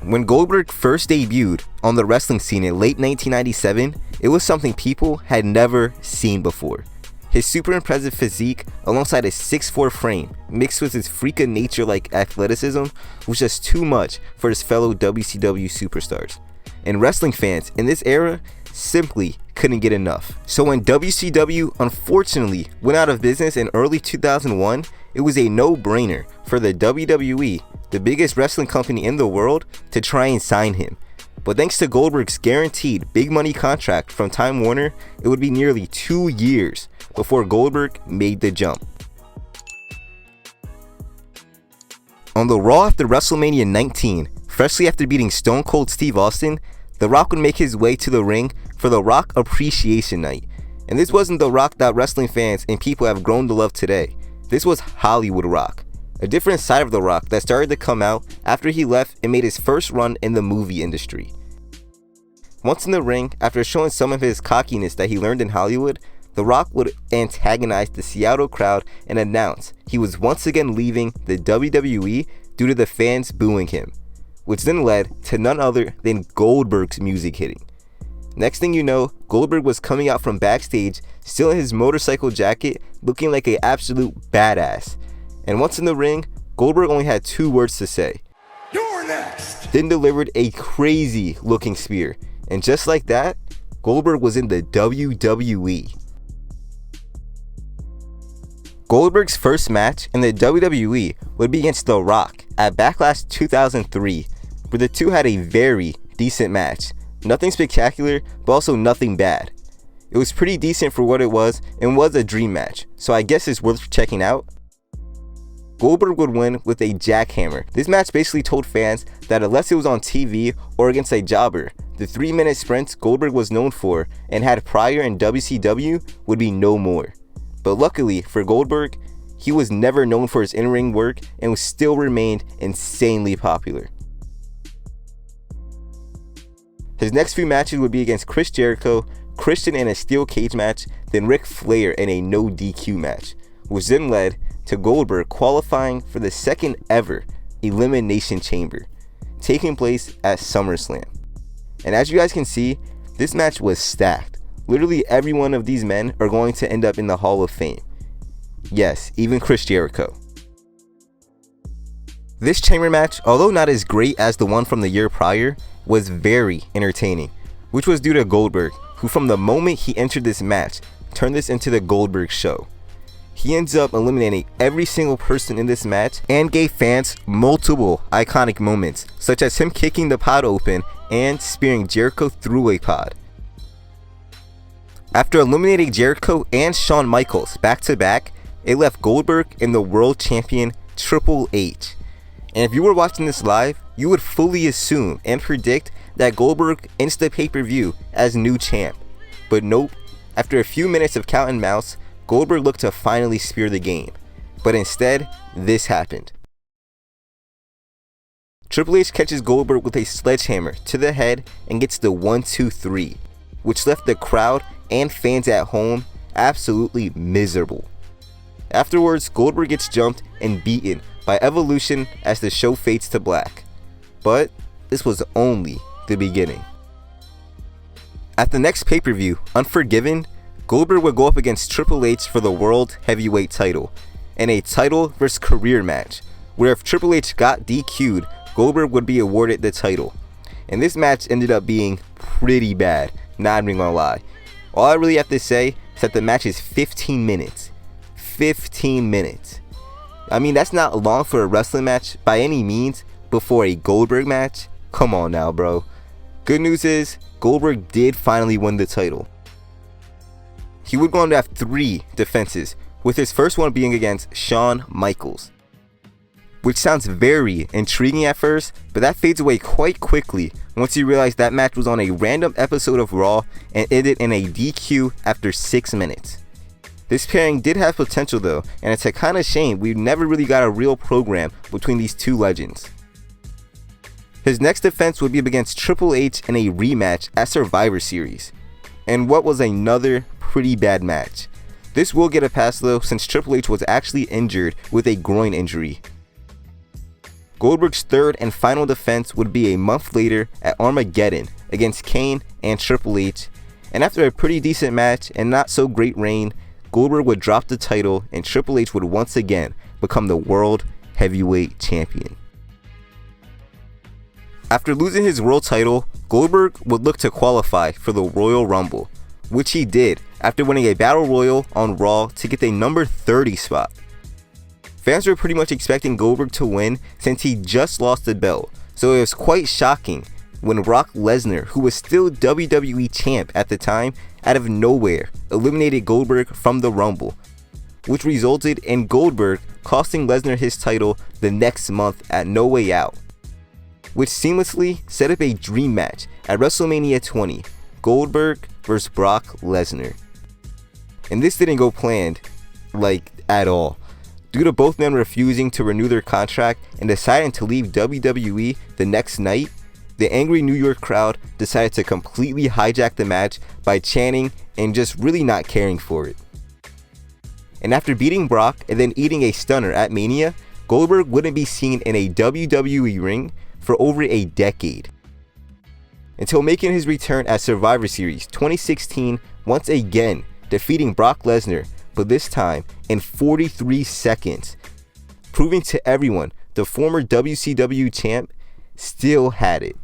When Goldberg first debuted on the wrestling scene in late 1997, it was something people had never seen before. His super impressive physique, alongside his 6'4" frame, mixed with his freak of nature-like athleticism, was just too much for his fellow WCW superstars. And wrestling fans in this era simply couldn't get enough. So when WCW unfortunately went out of business in early 2001, it was a no-brainer for the WWE, the biggest wrestling company in the world, to try and sign him. But thanks to Goldberg's guaranteed big money contract from Time Warner, it would be nearly 2 years before Goldberg made the jump. On the Raw after WrestleMania 19, freshly after beating Stone Cold Steve Austin, The Rock would make his way to the ring for The Rock Appreciation Night. And this wasn't The Rock that wrestling fans and people have grown to love today. This was Hollywood Rock, a different side of The Rock that started to come out after he left and made his first run in the movie industry. Once in the ring, after showing some of his cockiness that he learned in Hollywood, The Rock would antagonize the Seattle crowd and announce he was once again leaving the WWE due to the fans booing him, which then led to none other than Goldberg's music hitting. Next thing you know, Goldberg was coming out from backstage, still in his motorcycle jacket, looking like an absolute badass. And once in the ring, Goldberg only had 2 words to say. "You're next!" Then delivered a crazy looking spear. And just like that, Goldberg was in the WWE. Goldberg's first match in the WWE would be against The Rock at Backlash 2003, where the two had a very decent match. Nothing spectacular, but also nothing bad. It was pretty decent for what it was and was a dream match, so I guess it's worth checking out. Goldberg would win with a jackhammer. This match basically told fans that unless it was on TV or against a jobber, the 3-minute sprints Goldberg was known for and had prior in WCW would be no more. But luckily for Goldberg, he was never known for his in-ring work and still remained insanely popular. His next few matches would be against Chris Jericho, Christian in a steel cage match, then Ric Flair in a no DQ match, which then led to Goldberg qualifying for the second ever Elimination Chamber, taking place at SummerSlam. And as you guys can see, this match was stacked. Literally every one of these men are going to end up in the Hall of Fame. Yes, even Chris Jericho. This chamber match, although not as great as the one from the year prior, was very entertaining, which was due to Goldberg, who from the moment he entered this match, turned this into the Goldberg show. He ends up eliminating every single person in this match and gave fans multiple iconic moments, such as him kicking the pod open and spearing Jericho through a pod. After eliminating Jericho and Shawn Michaels back to back, it left Goldberg and the world champion Triple H. And if you were watching this live, you would fully assume and predict that Goldberg ends the pay-per-view as new champ. But nope, after a few minutes of cat and mouse, Goldberg looked to finally spear the game. But instead, this happened. Triple H catches Goldberg with a sledgehammer to the head and gets the 1-2-3, which left the crowd and fans at home absolutely miserable. Afterwards, Goldberg gets jumped and beaten by Evolution as the show fades to black. But this was only the beginning. At the next pay-per-view, Unforgiven, Goldberg would go up against Triple H for the World Heavyweight title, in a title versus career match, where if Triple H got DQ'd, Goldberg would be awarded the title. And this match ended up being pretty bad, not even gonna lie. All I really have to say is that the match is 15 minutes. 15 minutes. I mean, that's not long for a wrestling match by any means, but for a Goldberg match, come on now, bro. Good news is, Goldberg did finally win the title. He would go on to have 3 defenses, with his first one being against Shawn Michaels. Which sounds very intriguing at first, but that fades away quite quickly once you realize that match was on a random episode of Raw and ended in a DQ after 6 minutes. This pairing did have potential though, and it's a kind of shame we never really got a real program between these two legends. His next defense would be against Triple H in a rematch at Survivor Series, and what was another pretty bad match. This will get a pass though, since Triple H was actually injured with a groin injury. Goldberg's third and final defense would be a month later at Armageddon against Kane and Triple H, and after a pretty decent match and not so great reign, Goldberg would drop the title and Triple H would once again become the World Heavyweight Champion. After losing his world title, Goldberg would look to qualify for the Royal Rumble, which he did after winning a Battle Royal on Raw to get the number 30 spot. Fans were pretty much expecting Goldberg to win since he just lost the belt, so it was quite shocking when Brock Lesnar, who was still WWE champ at the time, out of nowhere eliminated Goldberg from the Rumble, which resulted in Goldberg costing Lesnar his title the next month at No Way Out, which seamlessly set up a dream match at WrestleMania 20, Goldberg vs. Brock Lesnar. And this didn't go planned, at all. Due to both men refusing to renew their contract and deciding to leave WWE the next night, the angry New York crowd decided to completely hijack the match by chanting and just really not caring for it. And after beating Brock and then eating a stunner at Mania, Goldberg wouldn't be seen in a WWE ring for over a decade, until making his return at Survivor Series 2016, once again defeating Brock Lesnar, but this time in 43 seconds, proving to everyone the former WCW champ still had it.